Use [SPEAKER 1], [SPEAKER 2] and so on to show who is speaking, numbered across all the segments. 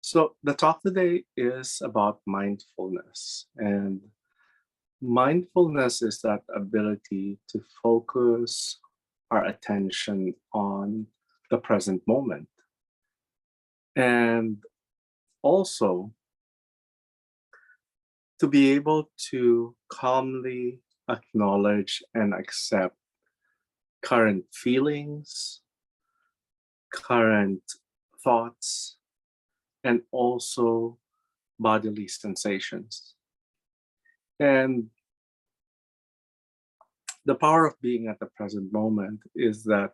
[SPEAKER 1] So, the talk today is about mindfulness. And mindfulness is that ability to focus our attention on the present moment. And also to be able to calmly acknowledge and accept current feelings, current thoughts, and also bodily sensations. And the power of being at the present moment is that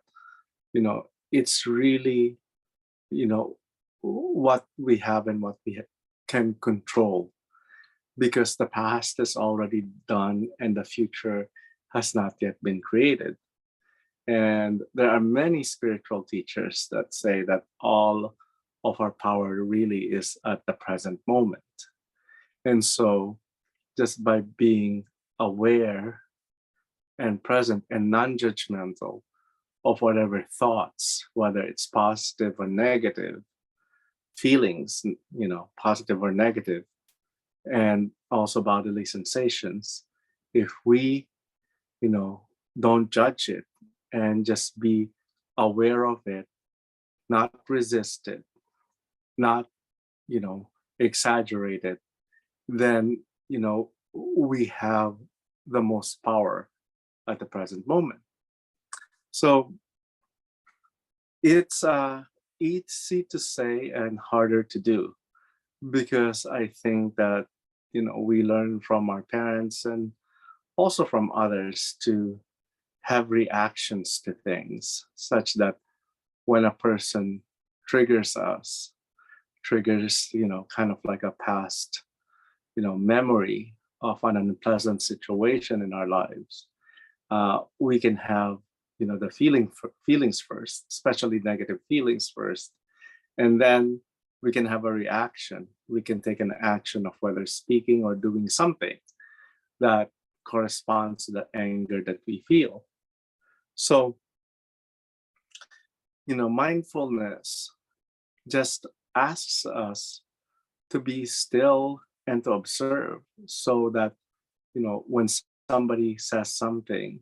[SPEAKER 1] it's really what we have and what we can control, because the past is already done and the future has not yet been created. And there are many spiritual teachers that say that all of our power really is at the present moment. And so just by being aware and present and non-judgmental of whatever thoughts, whether it's positive or negative, feelings, positive or negative, and also bodily sensations, if we, you know, don't judge it and just be aware of it, not resist it, not, exaggerate it, then, we have the most power at the present moment. So it's easy to say and harder to do, because I think that we learn from our parents and also from others to have reactions to things, such that when a person triggers us, triggers kind of like a past memory of an unpleasant situation in our lives, we can have the feelings first, especially negative feelings first, and then we can have a reaction. We can take an action of whether speaking or doing something that corresponds to the anger that we feel. So mindfulness just asks us to be still and to observe, so that when somebody says something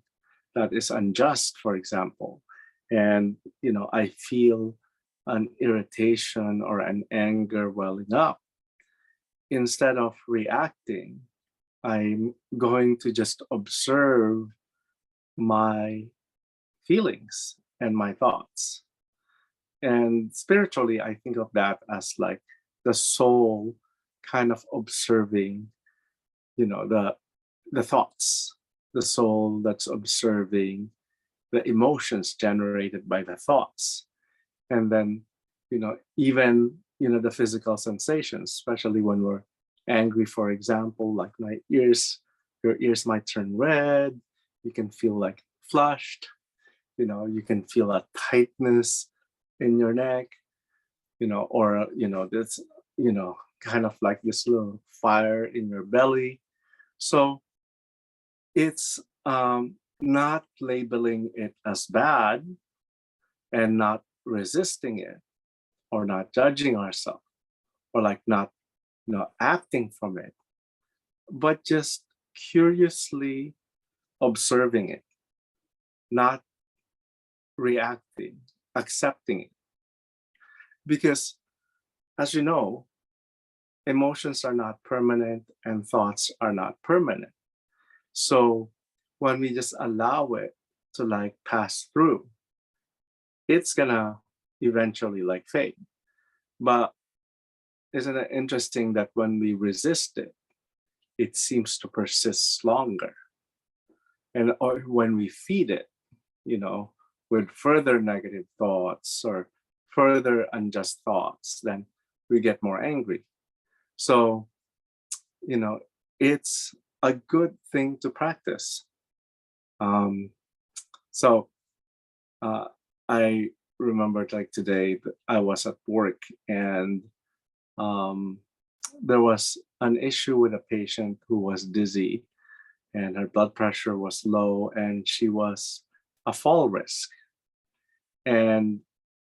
[SPEAKER 1] that is unjust, for example, and I feel an irritation or an anger welling up, instead of reacting, I'm going to just observe my feelings and my thoughts. And spiritually, I think of that as like the soul kind of observing, the thoughts, the soul that's observing the emotions generated by the thoughts. And then, even, the physical sensations, especially when we're angry, for example, like your ears might turn red. You can feel like flushed, you can feel a tightness in your neck, or, this, kind of like this little fire in your belly. So it's not labeling it as bad and not resisting it or not judging ourselves or like not acting from it, but just curiously observing it, not reacting, accepting it. Because as you know, emotions are not permanent and thoughts are not permanent. So when we just allow it to like pass through, it's gonna eventually like fade. But isn't it interesting that when we resist it, it seems to persist longer? And or when we feed it, you know, with further negative thoughts or further unjust thoughts, then we get more angry. So, you know, it's a good thing to practice. Um, so uh, I remembered like today that I was at work, and um, there was an issue with a patient who was dizzy and her blood pressure was low and she was a fall risk. And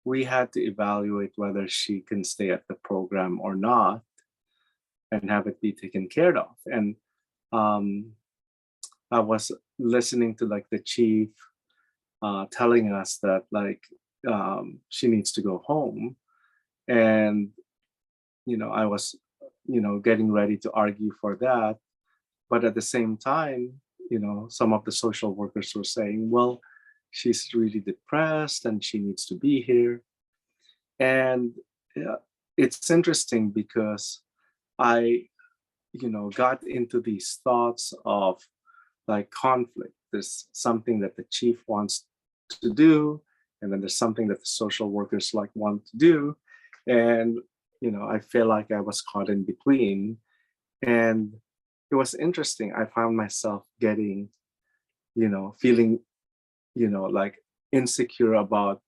[SPEAKER 1] we had to evaluate whether she can stay at the program or not and have it be taken care of. And um, I was listening to like the chief telling us that like she needs to go home, and I was getting ready to argue for that, but at the same time, some of the social workers were saying, well, she's really depressed and she needs to be here. And yeah, it's interesting because I got into these thoughts of like conflict. There's something that the chief wants to do, and then there's something that the social workers like want to do. And I feel like I was caught in between. And it was interesting. I found myself getting, feeling, like insecure about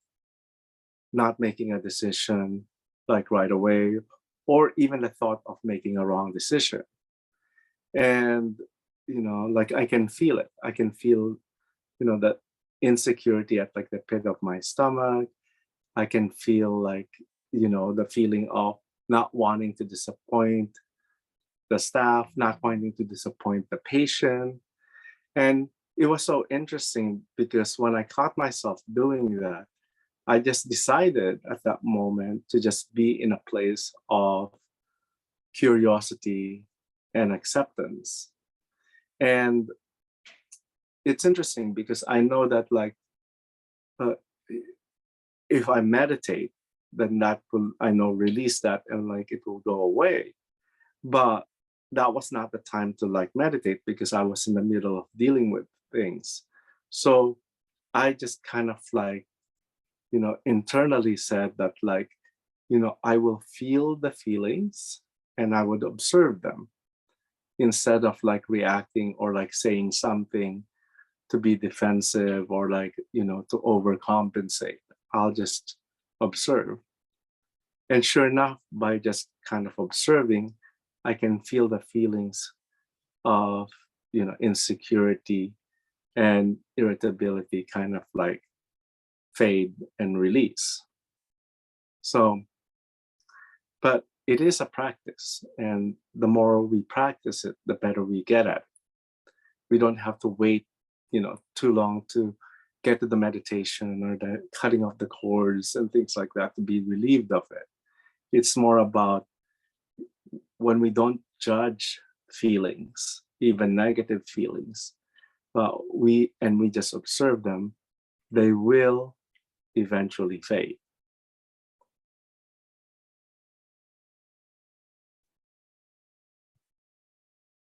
[SPEAKER 1] not making a decision like right away, or even the thought of making a wrong decision. And like I can feel it. I can feel that insecurity at like the pit of my stomach. I can feel like the feeling of not wanting to disappoint the staff, not wanting to disappoint the patient. And it was so interesting because when I caught myself doing that, I just decided at that moment to just be in a place of curiosity and acceptance. And it's interesting because I know that like uh, if I meditate, then that will, I know, release that and like it will go away. But that was not the time to like meditate because I was in the middle of dealing with things. So I just kind of like, internally said that like, I will feel the feelings and I would observe them instead of like reacting or like saying something to be defensive or like, to overcompensate. I'll just observe. And sure enough, by just kind of observing, I can feel the feelings of, insecurity and irritability kind of like fade and release. So, but it is a practice. And the more we practice it, the better we get at it. We don't have to wait, too long to get to the meditation or the cutting off the cords and things like that to be relieved of it. It's more about when we don't judge feelings, even negative feelings, we just observe them, they will eventually fade.